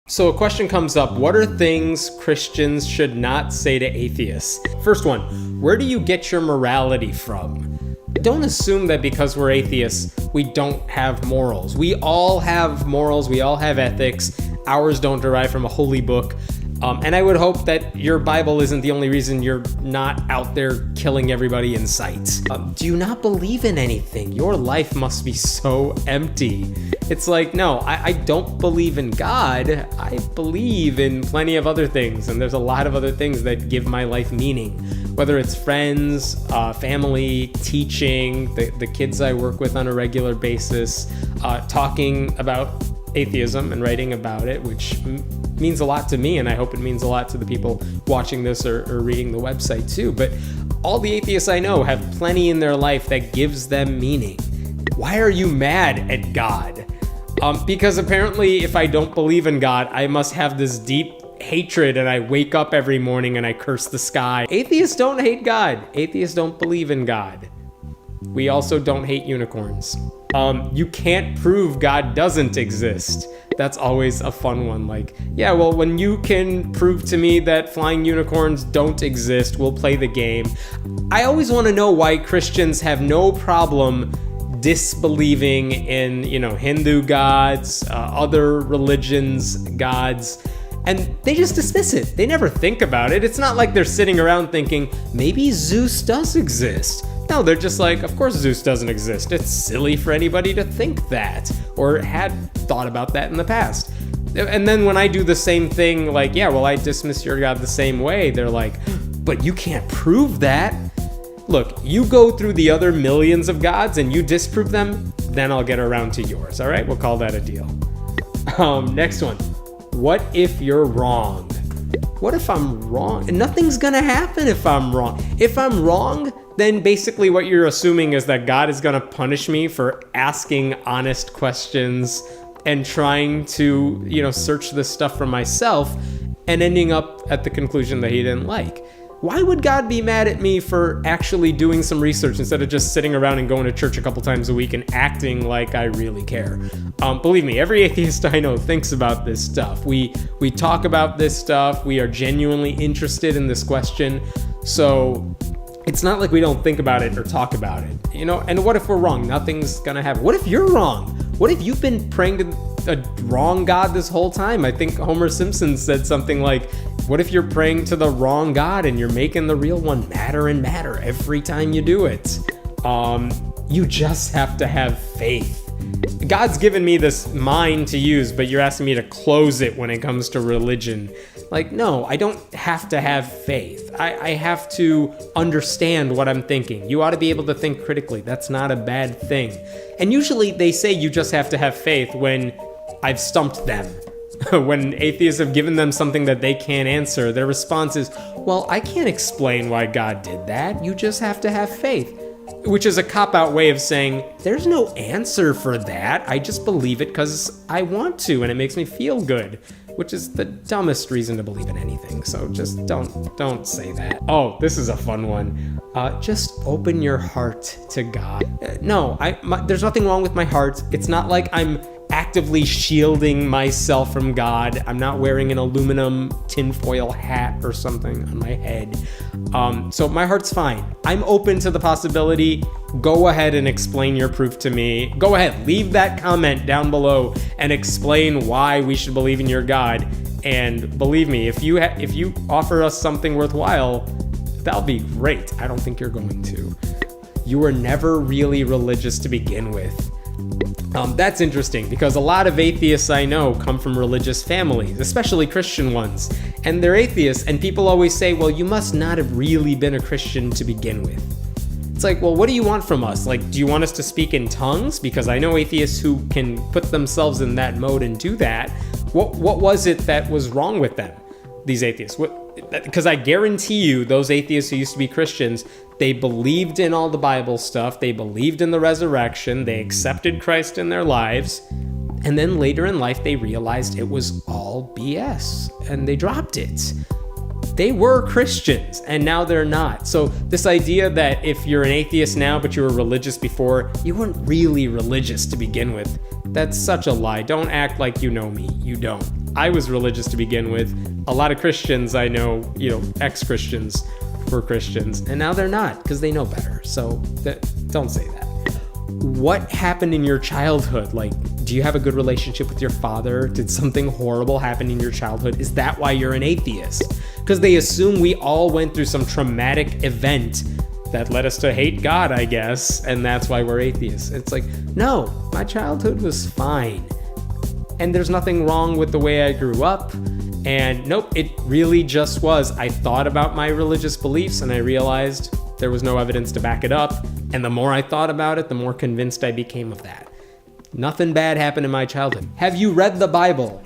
So a question comes up, what are things Christians should not say to atheists? First one, where do you get your morality from? Don't assume that because we're atheists, we don't have morals. We all have morals, we all have ethics. Ours don't derive from a holy book. And I would hope that your Bible isn't the only reason you're not out there killing everybody in sight. Do you not believe in anything? Your life must be so empty. It's like, no, I don't believe in God. I believe in plenty of other things. And there's a lot of other things that give my life meaning. Whether it's friends, family, teaching, the kids I work with on a regular basis, talking about atheism and writing about it, which means a lot to me, and I hope it means a lot to the people watching this or reading the website too. But all the atheists I know have plenty in their life that gives them meaning. Why are you mad at God? Because apparently if I don't believe in God, I must have this deep hatred and I wake up every morning and I curse the sky. Atheists don't hate God. Atheists don't believe in God. We also don't hate unicorns. You can't prove God doesn't exist. That's always a fun one. Like, yeah, well, when you can prove to me that flying unicorns don't exist, we'll play the game. I always want to know why Christians have no problem disbelieving in, Hindu gods, other religions' gods, and they just dismiss it. They never think about it. It's not like they're sitting around thinking, maybe Zeus does exist. No, they're just like, of course Zeus doesn't exist. It's silly for anybody to think that, or had thought about that in the past. And then when I do the same thing, like, yeah, well, I dismiss your God the same way, they're like, but you can't prove that. Look, you go through the other millions of gods and you disprove them, then I'll get around to yours, all right? We'll call that a deal. Next one. What if you're wrong? What if I'm wrong? Nothing's gonna happen if I'm wrong. If I'm wrong, then basically what you're assuming is that God is gonna punish me for asking honest questions and trying to, search this stuff for myself and ending up at the conclusion that he didn't like. Why would God be mad at me for actually doing some research instead of just sitting around and going to church a couple times a week and acting like I really care? Believe me, every atheist I know thinks about this stuff. We talk about this stuff. We are genuinely interested in this question. So it's not like we don't think about it or talk about it, And what if we're wrong? Nothing's gonna happen. What if you're wrong? What if you've been praying to a wrong God this whole time? I think Homer Simpson said something like, what if you're praying to the wrong God and you're making the real one madder and madder every time you do it? You just have to have faith. God's given me this mind to use, but you're asking me to close it when it comes to religion. Like, no, I don't have to have faith. I have to understand what I'm thinking. You ought to be able to think critically. That's not a bad thing. And usually they say you just have to have faith when I've stumped them. When atheists have given them something that they can't answer, their response is, well, I can't explain why God did that. You just have to have faith. Which is a cop-out way of saying, there's no answer for that. I just believe it because I want to and it makes me feel good. Which is the dumbest reason to believe in anything. So just don't say that. Oh, this is a fun one. Just open your heart to God. There's nothing wrong with my heart. It's not like I'm actively shielding myself from God. I'm not wearing an aluminum tinfoil hat or something on my head. So my heart's fine. I'm open to the possibility. Go ahead and explain your proof to me. Go ahead, leave that comment down below and explain why we should believe in your God. And believe me, if you offer us something worthwhile, that'll be great. I don't think you're going to. You were never really religious to begin with. That's interesting because a lot of atheists I know come from religious families, especially Christian ones, and they're atheists, and people always say, well, you must not have really been a Christian to begin with. It's like, well, what do you want from us? Like, do you want us to speak in tongues? Because I know atheists who can put themselves in that mode and do that. What was it that was wrong with them, these atheists? Because I guarantee you, those atheists who used to be Christians, they believed in all the Bible stuff, they believed in the resurrection, they accepted Christ in their lives, and then later in life they realized it was all BS, and they dropped it. They were Christians, and now they're not. So this idea that if you're an atheist now, but you were religious before, you weren't really religious to begin with, that's such a lie. Don't act like you know me. You don't. I was religious to begin with. A lot of Christians I know, ex-Christians were Christians, and now they're not because they know better. So don't say that. What happened in your childhood? Like, do you have a good relationship with your father? Did something horrible happen in your childhood? Is that why you're an atheist? Because they assume we all went through some traumatic event that led us to hate God, I guess, and that's why we're atheists. It's like, no, my childhood was fine. And there's nothing wrong with the way I grew up. And nope, it really just was. I thought about my religious beliefs and I realized there was no evidence to back it up. And the more I thought about it, the more convinced I became of that. Nothing bad happened in my childhood. Have you read the Bible?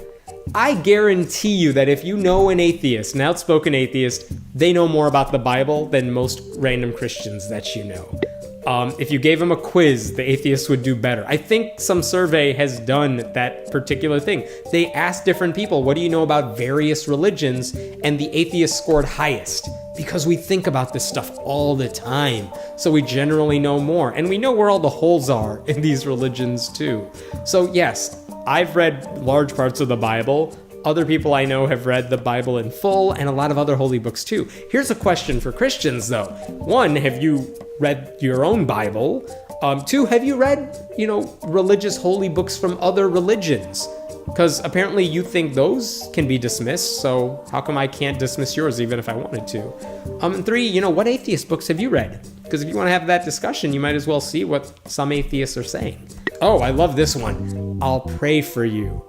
I guarantee you that if you know an atheist, an outspoken atheist, they know more about the Bible than most random Christians that you know. If you gave them a quiz, the atheist would do better. I think some survey has done that particular thing. They asked different people, what do you know about various religions? And the atheist scored highest because we think about this stuff all the time. So we generally know more. And we know where all the holes are in these religions too. So yes, I've read large parts of the Bible. Other people I know have read the Bible in full and a lot of other holy books too. Here's a question for Christians though. One, have you read your own Bible? Two, have you read, religious holy books from other religions? Because apparently you think those can be dismissed, so how come I can't dismiss yours even if I wanted to? And three, what atheist books have you read? Because if you want to have that discussion, you might as well see what some atheists are saying. Oh, I love this one. I'll pray for you.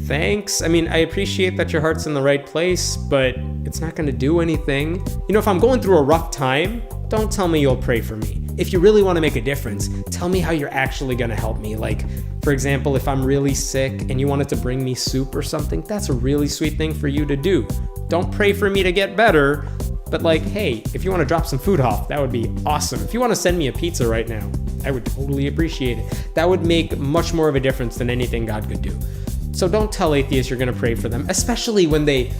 Thanks. I mean, I appreciate that your heart's in the right place, but it's not going to do anything. If I'm going through a rough time, don't tell me you'll pray for me. If you really want to make a difference, tell me how you're actually going to help me. Like, for example, if I'm really sick and you wanted to bring me soup or something, that's a really sweet thing for you to do. Don't pray for me to get better, but like, hey, if you want to drop some food off, that would be awesome. If you want to send me a pizza right now, I would totally appreciate it. That would make much more of a difference than anything God could do. So don't tell atheists you're going to pray for them, especially when they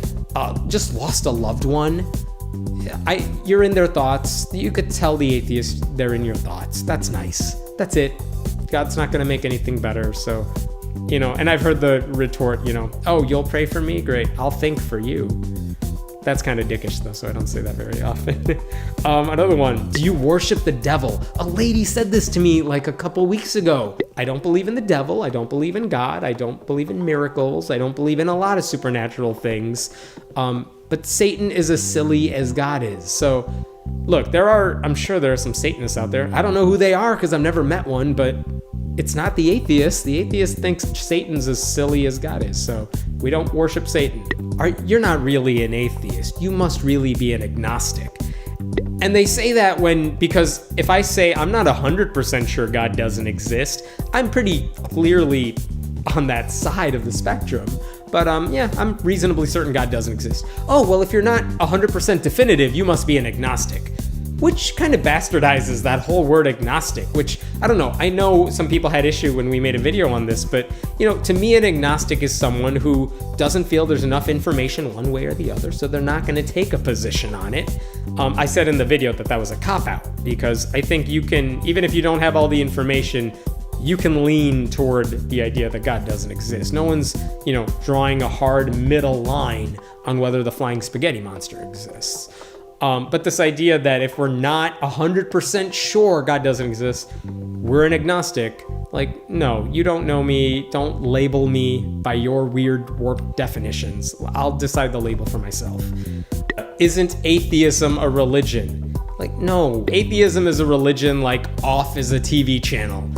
just lost a loved one. You're in their thoughts. You could tell the atheist they're in your thoughts. That's nice. That's it. God's not going to make anything better. So, and I've heard the retort, oh, you'll pray for me? Great. I'll think for you. That's kind of dickish though, so I don't say that very often. Another one, do you worship the devil? A lady said this to me like a couple weeks ago. I don't believe in the devil. I don't believe in God. I don't believe in miracles. I don't believe in a lot of supernatural things. But Satan is as silly as God is. So look, I'm sure there are some Satanists out there. I don't know who they are because I've never met one, but it's not the atheist. The atheist thinks Satan's as silly as God is. So we don't worship Satan. You're not really an atheist. You must really be an agnostic. And they say that because if I say I'm not 100% sure God doesn't exist, I'm pretty clearly on that side of the spectrum. But I'm reasonably certain God doesn't exist. Oh, well, if you're not 100% definitive, you must be an agnostic. Which kind of bastardizes that whole word agnostic, which, I don't know. I know some people had issue when we made a video on this, but, to me, an agnostic is someone who doesn't feel there's enough information one way or the other, so they're not going to take a position on it. I said in the video that was a cop-out, because I think you can, even if you don't have all the information, you can lean toward the idea that God doesn't exist. No one's, drawing a hard middle line on whether the flying spaghetti monster exists. But this idea that if we're not 100% sure God doesn't exist, we're an agnostic. Like, no, you don't know me. Don't label me by your weird warped definitions. I'll decide the label for myself. Isn't atheism a religion? Like, no, atheism is a religion like off is a TV channel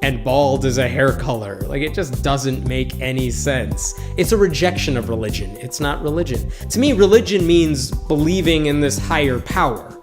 and bald is a hair color. Like, it just doesn't make any sense. It's a rejection of religion. It's not religion. To me, religion means believing in this higher power.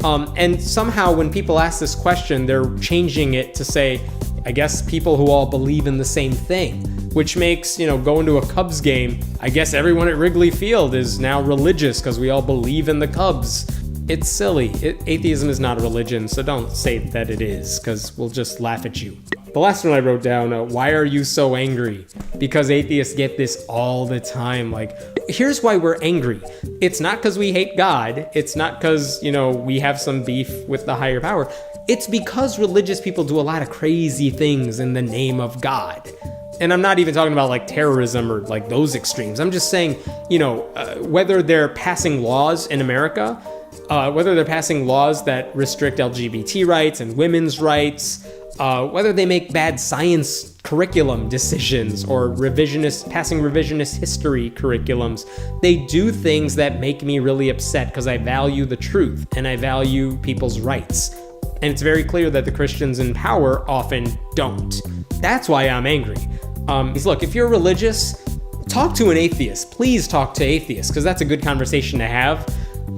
And somehow when people ask this question, they're changing it to say, I guess people who all believe in the same thing, which makes, going to a Cubs game, I guess everyone at Wrigley Field is now religious because we all believe in the Cubs. It's silly. Atheism is not a religion, so don't say that it is, because we'll just laugh at you. The last one I wrote down, why are you so angry? Because atheists get this all the time. Like, here's why we're angry. It's not because we hate God. It's not because, we have some beef with the higher power. It's because religious people do a lot of crazy things in the name of God. And I'm not even talking about like terrorism or like those extremes. I'm just saying, whether they're passing laws in America, whether they're passing laws that restrict LGBT rights and women's rights, whether they make bad science curriculum decisions or passing revisionist history curriculums, they do things that make me really upset because I value the truth and I value people's rights. And it's very clear that the Christians in power often don't. That's why I'm angry. Look, if you're religious, talk to an atheist. Please talk to atheists, because that's a good conversation to have.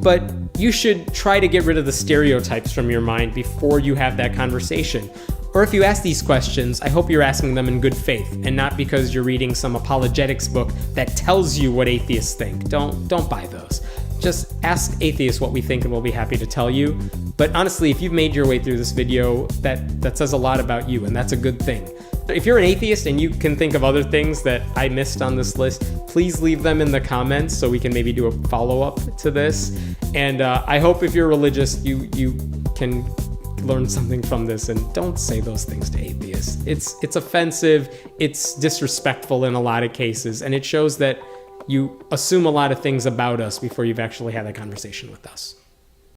But you should try to get rid of the stereotypes from your mind before you have that conversation. Or if you ask these questions, I hope you're asking them in good faith and not because you're reading some apologetics book that tells you what atheists think. Don't buy those. Just ask atheists what we think and we'll be happy to tell you. But honestly, if you've made your way through this video, that says a lot about you, and that's a good thing. If you're an atheist and you can think of other things that I missed on this list, please leave them in the comments so we can maybe do a follow-up to this. And I hope if you're religious, you can learn something from this and don't say those things to atheists. It's offensive, it's disrespectful in a lot of cases, and it shows that you assume a lot of things about us before you've actually had a conversation with us.